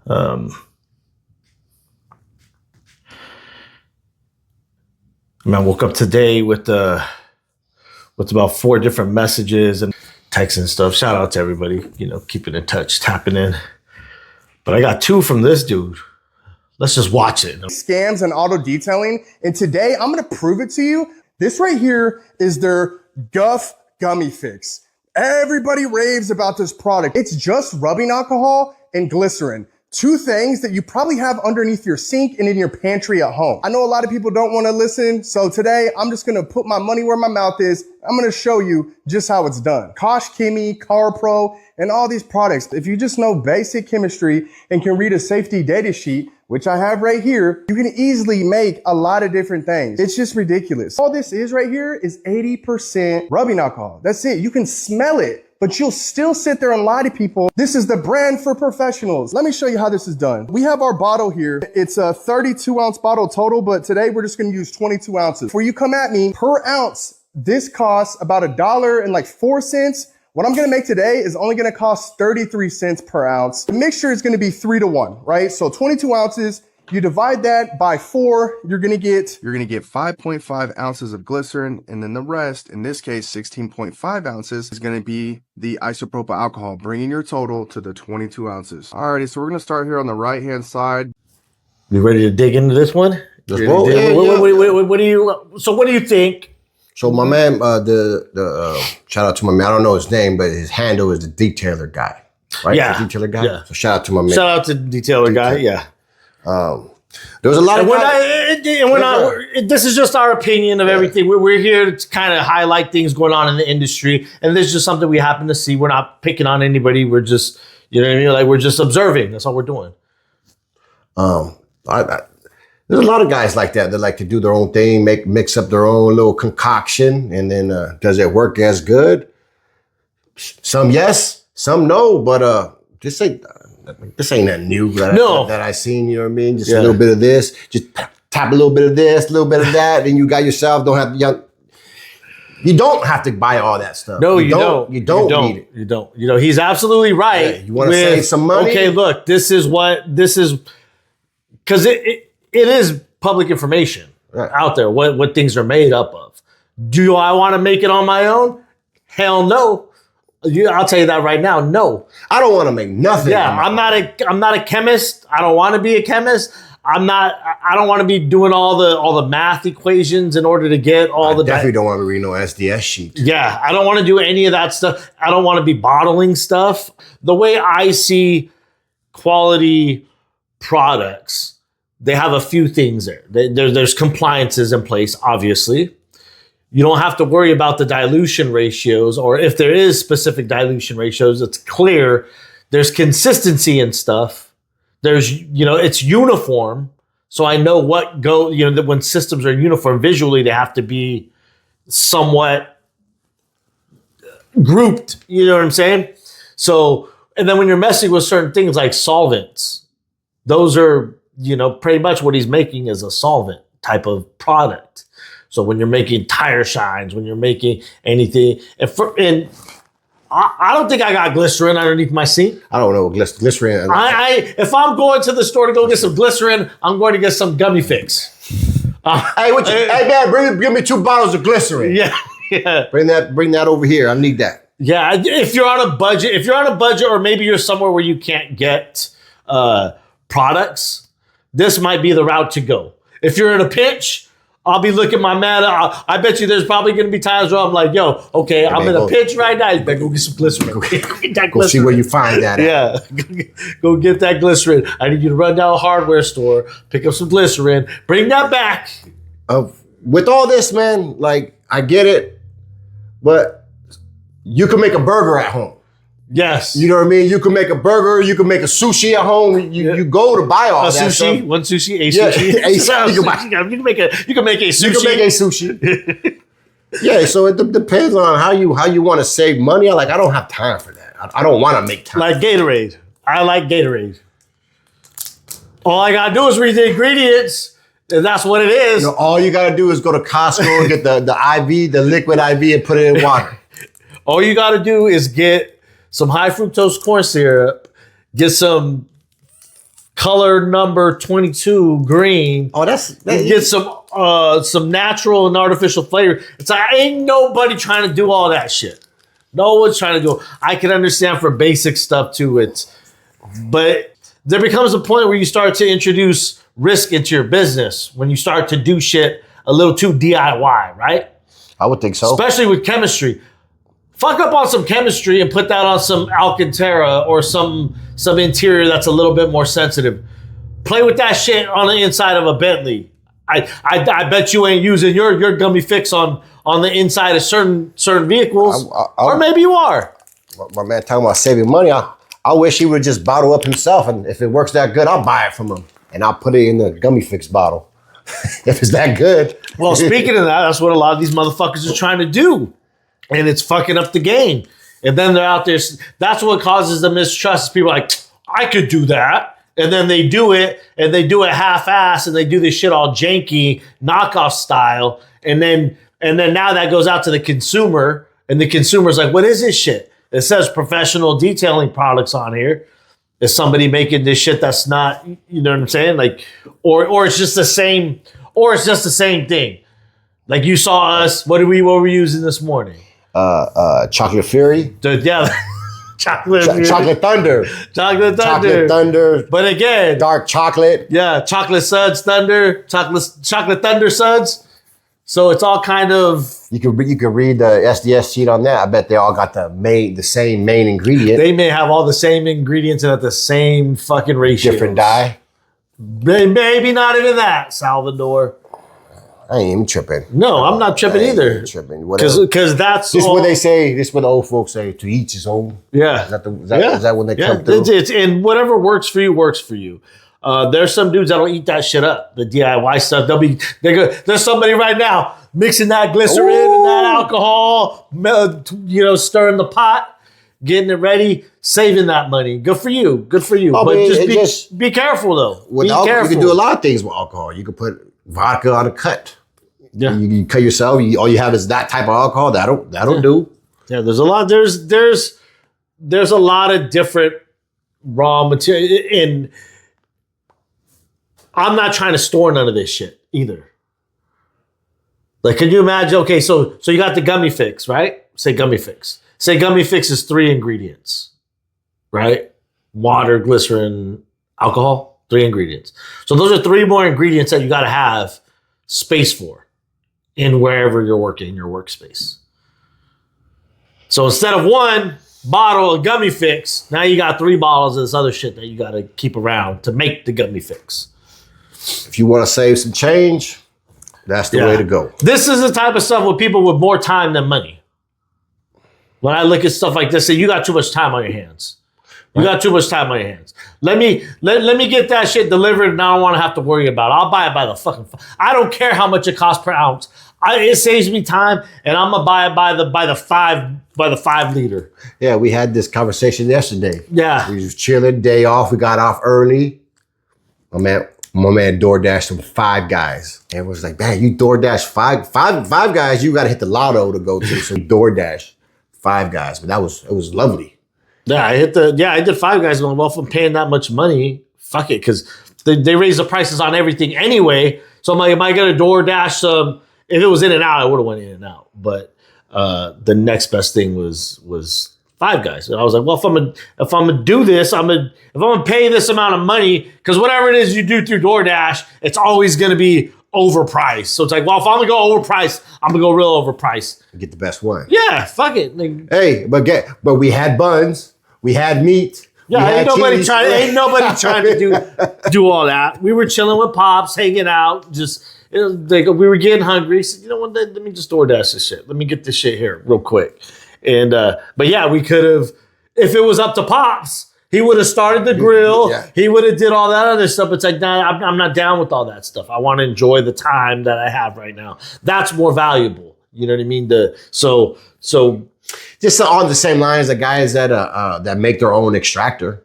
Um, I woke up today with about 4 different messages and texts and stuff. Shout out to everybody, keeping in touch, tapping in. But I got 2 from this dude. Let's just watch it. Scams and auto detailing. And today I'm going to prove it to you. This right here is their Guff Gummy Fix. Everybody raves about this product. It's just rubbing alcohol and glycerin. 2 things that you probably have underneath your sink and in your pantry at home. I know a lot of people don't want to listen, so today I'm just going to put my money where my mouth is. I'm going to show you just how it's done. Kosh Chemie, CarPro, and all these products. If you just know basic chemistry and can read a safety data sheet, which I have right here, you can easily make a lot of different things. It's just ridiculous. All this is right here is 80% rubbing alcohol. That's it. You can smell it, but you'll still sit there and lie to people. This is the brand for professionals. Let me show you how this is done. We have our bottle here. It's a 32-ounce bottle total, but today we're just going to use 22 ounces. Before you come at me, per ounce, this costs about $1.04. What I'm going to make today is only going to cost 33 cents per ounce. The mixture is going to be 3-to-1, right? So 22 ounces, you divide that by 4, you're going to get 5.5 ounces of glycerin, and then the rest, in this case 16.5 ounces, is going to be the isopropyl alcohol, bringing your total to the 22 ounces. Alrighty, so we're going to start here on the right hand side. You ready to dig into this one? Let's roll. What do you think? So my man, shout out to my man. I don't know his name, but his handle is the Detailer Guy, right? Yeah, the Detailer Guy. Yeah. So shout out to my man. Shout out to the Detailer Guy. Yeah. There was a lot of this is just our opinion of everything. We're here to kind of highlight things going on in the industry, and this is just something we happen to see. We're not picking on anybody. We're just, like we're just observing. That's all we're doing. There's a lot of guys like that like to do their own thing, mix up their own little concoction, and then does it work as good? Some yes, some no, but this ain't nothing new that I seen. You know what I mean? Just a little bit of this, just tap a little bit of this, a little bit of that, and you got yourself. You don't have to buy all that stuff. No, you don't. You don't need it. You don't. He's absolutely right. Yeah, you want to save some money? Okay, look, this is because it is public information out there, what things are made up of. Do I want to make it on my own? Hell no. I'll tell you that right now. No. I don't want to make nothing. Yeah, I'm not a chemist. I don't want to be a chemist. I don't want to be doing all the math equations in order to get all the. Definitely don't want to read no SDS sheet. Yeah, I don't want to do any of that stuff. I don't want to be bottling stuff. The way I see quality products, they have a few things there. There's compliances in place, obviously. You don't have to worry about the dilution ratios, or if there is specific dilution ratios, it's clear. There's consistency in stuff. There's, it's uniform. So I know that when systems are uniform visually, they have to be somewhat grouped. You know what I'm saying? So, and then when you're messing with certain things like solvents, those are, pretty much what he's making is a solvent type of product. So when you're making tire shines, when you're making anything, and I don't think I got glycerin underneath my sink. I don't know glycerin. If I'm going to the store to go get some glycerin, I'm going to get some Gummy Fix. Hey man, give me 2 bottles of glycerin. Yeah. Bring that over here. I need that. Yeah, if you're on a budget, or maybe you're somewhere where you can't get products, this might be the route to go. If you're in a pinch, I'll be looking my man. I bet you there's probably going to be times where I'm like, yo, okay, I'm in a pinch right now. You better go get some glycerin. Go see where you find that at. Yeah, go get that glycerin. I need you to run down a hardware store, pick up some glycerin, bring that back. With all this, man, like, I get it, but you can make a burger at home. Yes. You know what I mean? You can make a burger. You can make a sushi at home. You go to buy all that sushi, stuff. One sushi, a sushi. You can make a sushi. You can make a sushi. Yeah, so it depends on how you want to save money. I don't have time for that. I don't want to make time. Like Gatorade. I like Gatorade. All I got to do is read the ingredients, and that's what it is. All you got to do is go to Costco and get the IV, the liquid IV, and put it in water. All you got to do is get some high fructose corn syrup, get some color number 22 green. Oh, that's You get some natural and artificial flavor. It's like ain't nobody trying to do all that shit. No one's trying to do it. I can understand for basic stuff too. But there becomes a point where you start to introduce risk into your business when you start to do shit a little too DIY, right? I would think so. Especially with chemistry. Fuck up on some chemistry and put that on some Alcantara or some interior that's a little bit more sensitive. Play with that shit on the inside of a Bentley. I bet you ain't using your gummy fix on the inside of certain vehicles, or maybe you are. My man talking about saving money. I wish he would just bottle up himself, and if it works that good, I'll buy it from him and I'll put it in the gummy fix bottle. If it's that good. Well, speaking of that, that's what a lot of these motherfuckers are trying to do, and it's fucking up the game. And then they're out there. That's what causes the mistrust. People are like, I could do that. And then they do it, and they do it half-ass, and they do this shit all janky, knockoff style. And then now that goes out to the consumer, and the consumer's like, what is this shit? It says professional detailing products on here. Is somebody making this shit that's not, you know what I'm saying? Like, or it's just the same, or it's just the same thing. Like you saw us, what were we using this morning? Chocolate Fury. Yeah. Chocolate Thunder. Chocolate Thunder. Chocolate Thunder. But again, dark chocolate. Yeah, Chocolate Suds Thunder, Chocolate Thunder Suds. So it's all kind of. You could read the SDS sheet on that. I bet they all got the same main ingredient. They may have all the same ingredients and at the same fucking ratio. Different dye. Maybe not even that, Salvador. I ain't even tripping. No, I'm not tripping either. Tripping. Because that's this what they say. This what the old folks say. To each his own. Yeah. Is that when they come through? And whatever works for you works for you. There's some dudes that'll eat that shit up. The DIY stuff. There's somebody right now mixing that glycerin and that alcohol, stirring the pot, getting it ready, saving that money. Good for you. Oh, but just be careful though. With alcohol, you can do a lot of things with alcohol. You can put vodka on a cut. Yeah. You cut yourself. All you have is that type of alcohol. That'll do. Yeah, there's a lot. There's a lot of different raw material in. I'm not trying to store none of this shit either. Like, can you imagine? Okay, so you got the gummy fix, right? Say gummy fix. Say gummy fix is 3 ingredients, right? Water, glycerin, alcohol, 3 ingredients. So those are 3 more ingredients that you got to have space for in wherever you're working, in your workspace. So instead of 1 bottle of gummy fix, now you got 3 bottles of this other shit that you got to keep around to make the gummy fix. If you want to save some change, that's the way to go. This is the type of stuff with people with more time than money. When I look at stuff like this, say you got too much time on your hands. Got too much time on your hands. Let me get that shit delivered, and I don't want to have to worry about it. I'll buy it by the fucking. I don't care how much it costs per ounce. It saves me time, and I'm gonna buy it by the 5 liter. Yeah, we had this conversation yesterday. Yeah, we was chilling, day off. We got off early. My man DoorDashed some 5 Guys. And was like, man, you DoorDash five guys, you got to hit the lotto to go to. So DoorDash 5 Guys. But it was lovely. Yeah, I did 5 Guys. Going, well, if I'm paying that much money, fuck it. Because they raise the prices on everything anyway. So I'm like, am I going to DoorDash some? If it was In-N-Out, I would have went In-N-Out. But the next best thing was 5 Guys. And I was like, well, if I'm gonna do this, if I'm gonna pay this amount of money, because whatever it is you do through DoorDash, it's always gonna be overpriced. So it's like, well, if I'm gonna go overpriced, I'm gonna go real overpriced. Get the best one. Yeah, fuck it. Hey, but we had buns, we had meat. Yeah, ain't nobody trying to do all that. We were chilling with Pops, hanging out, we were getting hungry. So, you know what? Let me just DoorDash this shit. Let me get this shit here real quick. And but yeah, we could have, if it was up to Pops, he would have started the grill. Yeah. He would have did all that other stuff. It's like, nah, I'm not down with all that stuff. I want to enjoy the time that I have right now. That's more valuable. You know what I mean? So just on the same lines, the guys that make their own extractor.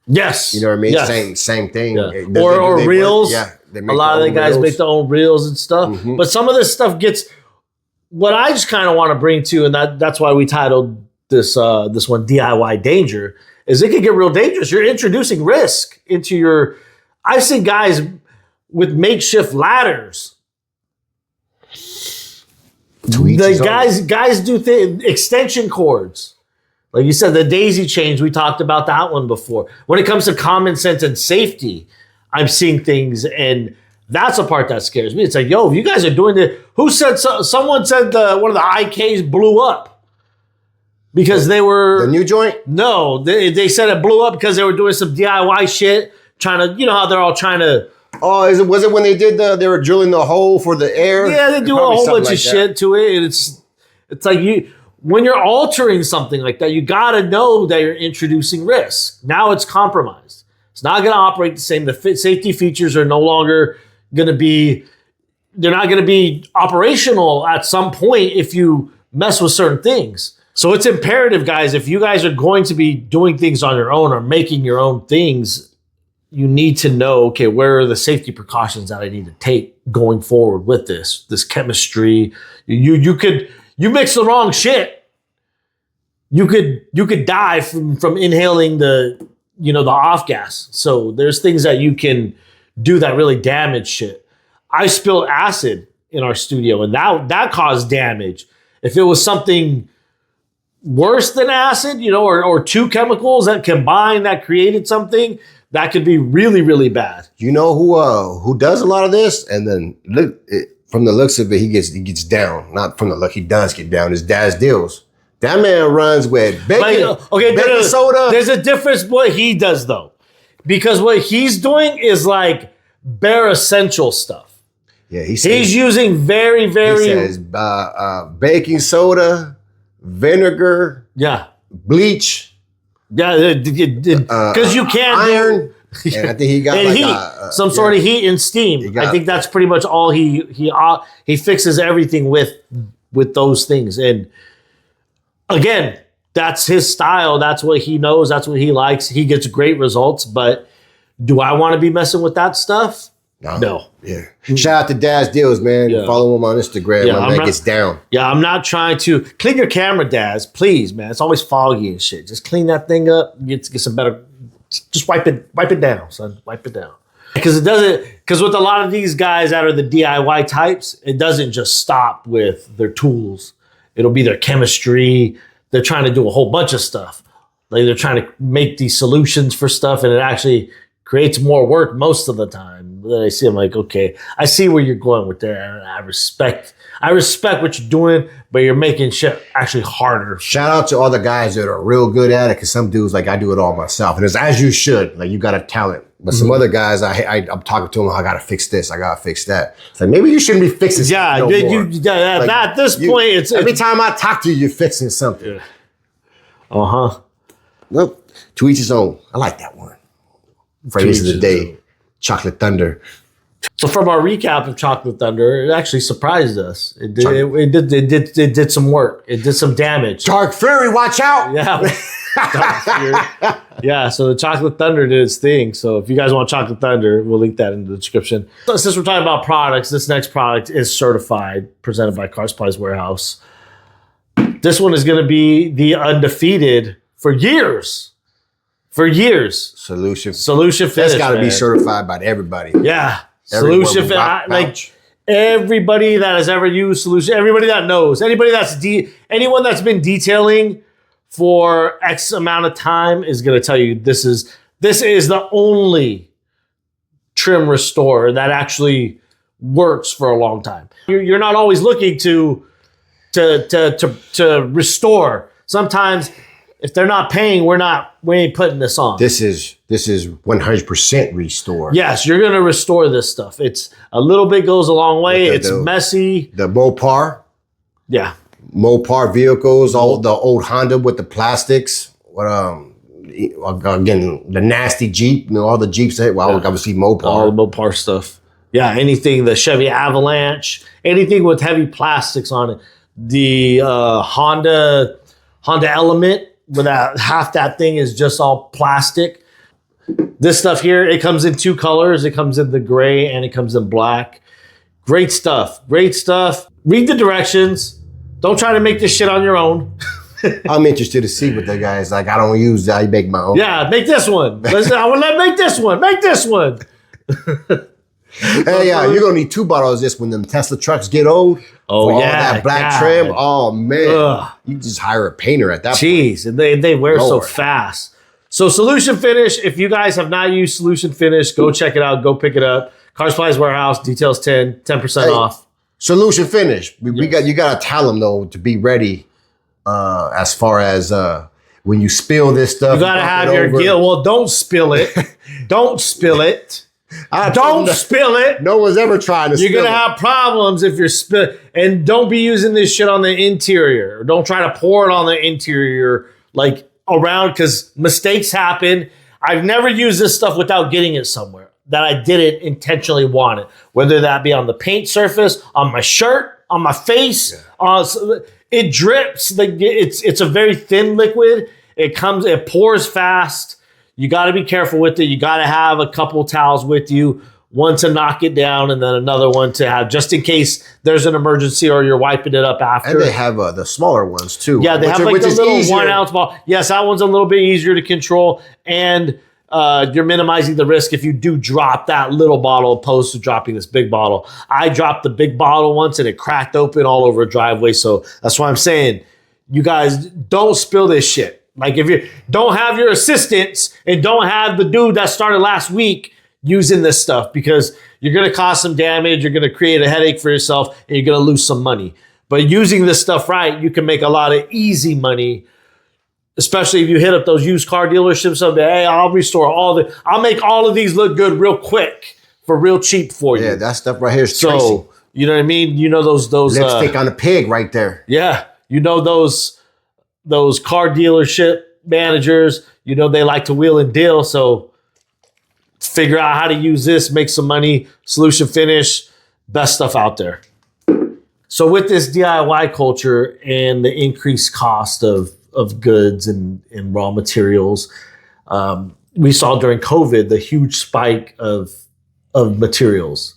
Yes. You know what I mean? Yes. Same thing. Yeah. Or reels. Yeah. A lot of the guys make their own reels and stuff. Mm-hmm. But some of this stuff gets. What I just kind of want to bring to, and that's why we titled this one DIY Danger, is it can get real dangerous. You're introducing risk into your I've seen guys with makeshift ladders. Guys do extension cords. Like you said, the daisy chains, we talked about that one before. When it comes to common sense and safety, I'm seeing things, and that's a part that scares me. It's like, yo, if you guys are doing this, who said someone said one of the IKs blew up because they were the new joint? No, they said it blew up because they were doing some DIY shit, trying to, you know how they're all trying to. Oh, was it when they did they were drilling the hole for the air? Yeah, they do a whole bunch of shit to it. And it's like when you're altering something like that, you got to know that you're introducing risk. Now it's compromised. It's not going to operate the same. The safety features are no longer going to be, they're not going to be operational at some point if you mess with certain things. So it's imperative, guys, if you guys are going to be doing things on your own or making your own things, you need to know, okay, where are the safety precautions that I need to take going forward with this chemistry. You mix the wrong shit. You could die from inhaling the off gas. So there's things that you can do that really damage shit. I spilled acid in our studio, and that caused damage. If it was something worse than acid, or two chemicals that combined that created something, that could be really, really bad. You know who does a lot of this? And then from the looks of it, he gets down. Not from the look, he does get down. His Daz Deals. That man runs with baking soda. There's a difference what he does though, because what he's doing is like bare essential stuff. Yeah, he's using very, very. He says baking soda, vinegar, bleach. Yeah, because you can't iron. And I think he got like heat, some sort of heat and steam. I think that's pretty much all he fixes everything with those things. And again, that's his style. That's what he knows. That's what he likes. He gets great results. But do I want to be messing with that stuff? No. Yeah. Shout out to Daz Deals, man. Yeah. Follow him on Instagram. My man gets down. Yeah, I'm not trying to clean your camera, Daz. Please, man. It's always foggy and shit. Just clean that thing up. Get some better. Just wipe it down, son. Wipe it down. Because with a lot of these guys that are the DIY types, it doesn't just stop with their tools. It'll be their chemistry. They're trying to do a whole bunch of stuff. Like they're trying to make these solutions for stuff, and it actually creates more work most of the time. Then I see, I'm like, okay, I see where you're going with there. I respect what you're doing, but you're making shit actually harder. Shout out to all the guys that are real good at it, because some dudes, like, I do it all myself. And it's as you should. Like, you got a talent. But some other guys, I'm talking to them, I got to fix this, I got to fix that. It's like, maybe you shouldn't be fixing something like, at this point, it's... Every time I talk to you, you're fixing something. Yeah. Uh-huh. Well, to each his own. I like that one. Phrase of the day, Chocolate Thunder. So from our recap of Chocolate Thunder, it actually surprised us. It did some work. It did some damage. Dark Fury, watch out! Yeah. Dark Fury. Yeah, so the Chocolate Thunder did its thing. So if you guys want Chocolate Thunder, we'll link that in the description. So since we're talking about products, this next product is certified, presented by Car Supplies Warehouse. This one is going to be the undefeated for years. For years. Solution Finish. That's got to be certified by everybody. Yeah. Solution Finish. Like everybody that has ever used Solution, everybody that knows, anyone that's been detailing for X amount of time is going to tell you this is the only trim restore that actually works for a long time. You're not always looking to restore. Sometimes if they're not paying, we ain't putting this on. This is 100% restore. Yes, you're gonna restore this stuff. It's a little bit goes a long way. It's messy. The Mopar. Yeah. Mopar vehicles, all the old Honda with the plastics. Again, the nasty Jeep, all the Jeeps that obviously Mopar. All the Mopar stuff. Yeah, anything, the Chevy Avalanche, anything with heavy plastics on it. The Honda Element, without half that thing is just all plastic. This stuff here, it comes in two colors. It comes in the gray and it comes in black. Great stuff. Read the directions. Don't try to make this shit on your own. I'm interested to see what the guy's like. I don't use that. I make my own. Yeah, make this one. I want to make this one. Make this one. Hey, yeah, you're gonna need 2 bottles of this when them Tesla trucks get old. Oh, For all yeah, that black God. trim. Oh man, Ugh. you just hire a painter at that point. Jeez, and they wear so Lord. fast. So Solution Finish, if you guys have not used Solution Finish, go check it out. Go pick it up. Car Supplies Warehouse, details 10% Hey, off. Solution Finish. We got you. Got to tell them though to be ready. As far as when you spill this stuff, You gotta have your gill. Well, don't spill it. Don't spill it. Don't spill it. No one's ever trying to. You're spill gonna it. have problems if you're spill. And don't be using this shit on the interior. Don't try to pour it on the interior like around because mistakes happen. I've never used this stuff without getting it somewhere that I didn't intentionally want it. Whether that be on the paint surface, on my shirt, on my face, it drips. Like it's a very thin liquid. It pours fast. You got to be careful with it. You got to have a couple towels with you, one to knock it down, and then another one to have just in case there's an emergency or you're wiping it up after. And they have the smaller ones too. Yeah, they have like which the is little easier. 1 ounce bottle. Yes, that one's a little bit easier to control, and you're minimizing the risk if you do drop that little bottle opposed to dropping this big bottle. I dropped the big bottle once and it cracked open all over a driveway. So that's why I'm saying, you guys don't spill this shit. Like if you don't have your assistants and don't have the dude that started last week using this stuff, because you're going to cause some damage, you're going to create a headache for yourself, and you're going to lose some money. But using this stuff right, you can make a lot of easy money, especially if you hit up those used car dealerships. Hey, I'll restore I'll make all of these look good real quick for real cheap for you. Yeah, that stuff right here is So, Tracy. you know what I mean? You know those Lipstick on a pig right there. yeah, you know those car dealership managers, you know they like to wheel and deal, so figure out how to use this, make some money. Solution Finish, best stuff out there. So with this DIY culture and the increased cost of goods and raw materials, we saw during COVID the huge spike of materials.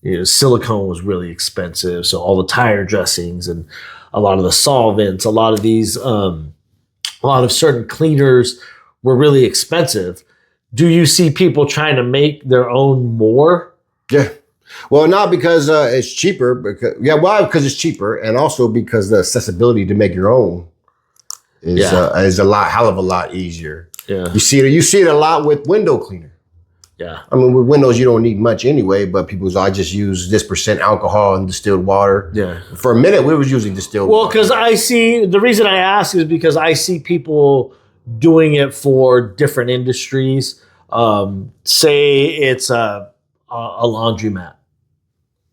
You know, silicone was really expensive, so all the tire dressings and a lot of the solvents, a lot of these, a lot of certain cleaners were really expensive. Do you see people trying to make their own more? Yeah. Well, not because it's cheaper, because it's cheaper, and also because the accessibility to make your own is hell of a lot easier. Yeah, You see it a lot with window cleaner. yeah, I mean, with windows you don't need much anyway, but people say I just use this % alcohol and distilled water. yeah. For a minute, we was using distilled Well, water. because the reason I ask is because I see people doing it for different industries. Say it's a laundromat.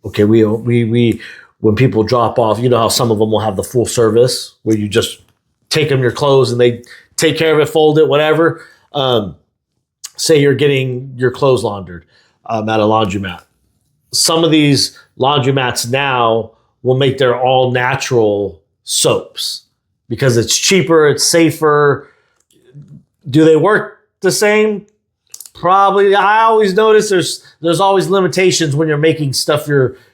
Okay, we when people drop off, you know how some of them will have the full service where you just take them your clothes and they take care of it, fold it, whatever. Say you're getting your clothes laundered at a laundromat. Some of these laundromats now will make their all natural soaps because it's cheaper, it's safer. Do they work the same? Probably. I always notice there's always limitations when you're making stuff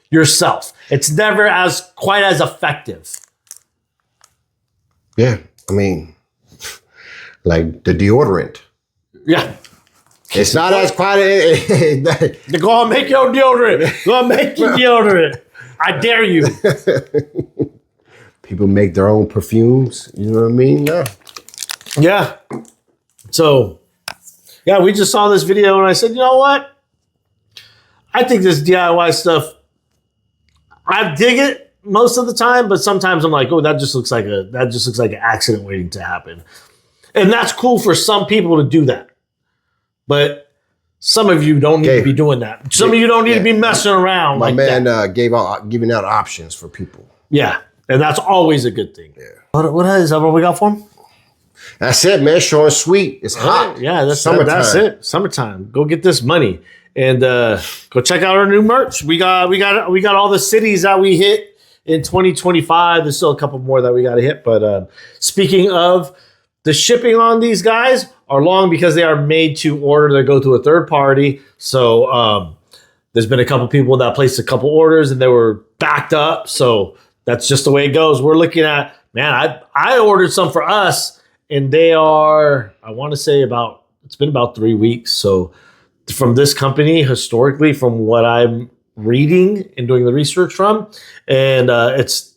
yourself. It's never quite as effective. Yeah, I mean, like the deodorant. Yeah. It's not as quite. Go and make your deodorant. Go and make your deodorant. I dare you. People make their own perfumes. You know what I mean? Yeah. Yeah. So, yeah, we just saw this video and I said, you know what? I think this DIY stuff, I dig it most of the time, but sometimes I'm like, oh, that just looks like an accident waiting to happen. And that's cool for some people to do that. But some of you don't need to be doing that. Some of you don't need to be messing around My like man that. giving out options for people. Yeah. And that's always a good thing. Yeah. Is that what we got for him? That's it, man. Short and sweet. It's hot. Yeah, that's summertime. it. Summertime. Go get this money and go check out our new merch. We got all the cities that we hit in 2025. There's still a couple more that we got to hit. But speaking of, the shipping on these guys are long because they are made to order. They go to a third party. So there's been a couple people that placed a couple orders and they were backed up. So that's just the way it goes. We're looking at, man, I ordered some for us and they are, I want to say it's been about 3 weeks. So from this company historically, from what I'm reading and doing the research from. And it's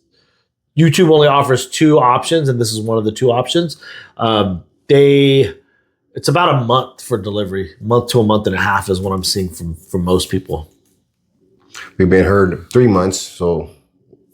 YouTube only offers 2 options, and this is one of the 2 options. It's about a month for delivery, month to a month and a half is what I'm seeing from most people. We've been heard 3 months, so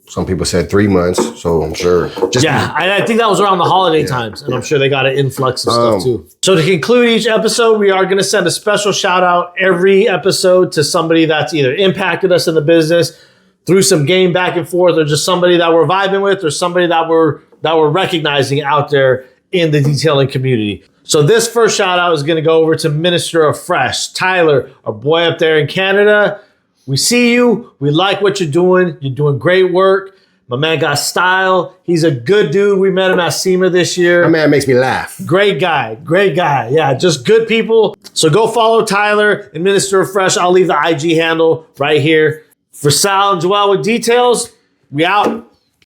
some people said 3 months, so I'm sure. I think that was around the holiday times, and I'm sure they got an influx of stuff too. So to conclude each episode, we are going to send a special shout out every episode to somebody that's either impacted us in the business through some game back and forth, or just somebody that we're vibing with, or somebody that we're recognizing out there in the detailing community. So this first shout out is going to go over to Minister of Fresh, Tyler, our boy up there in Canada. We see you. We like what you're doing. You're doing great work. My man got style. He's a good dude. We met him at SEMA this year. My man makes me laugh. Great guy. Great guy. Yeah, just good people. So go follow Tyler and Minister of Fresh. I'll leave the IG handle right here. For Sal and Joel with details, we out.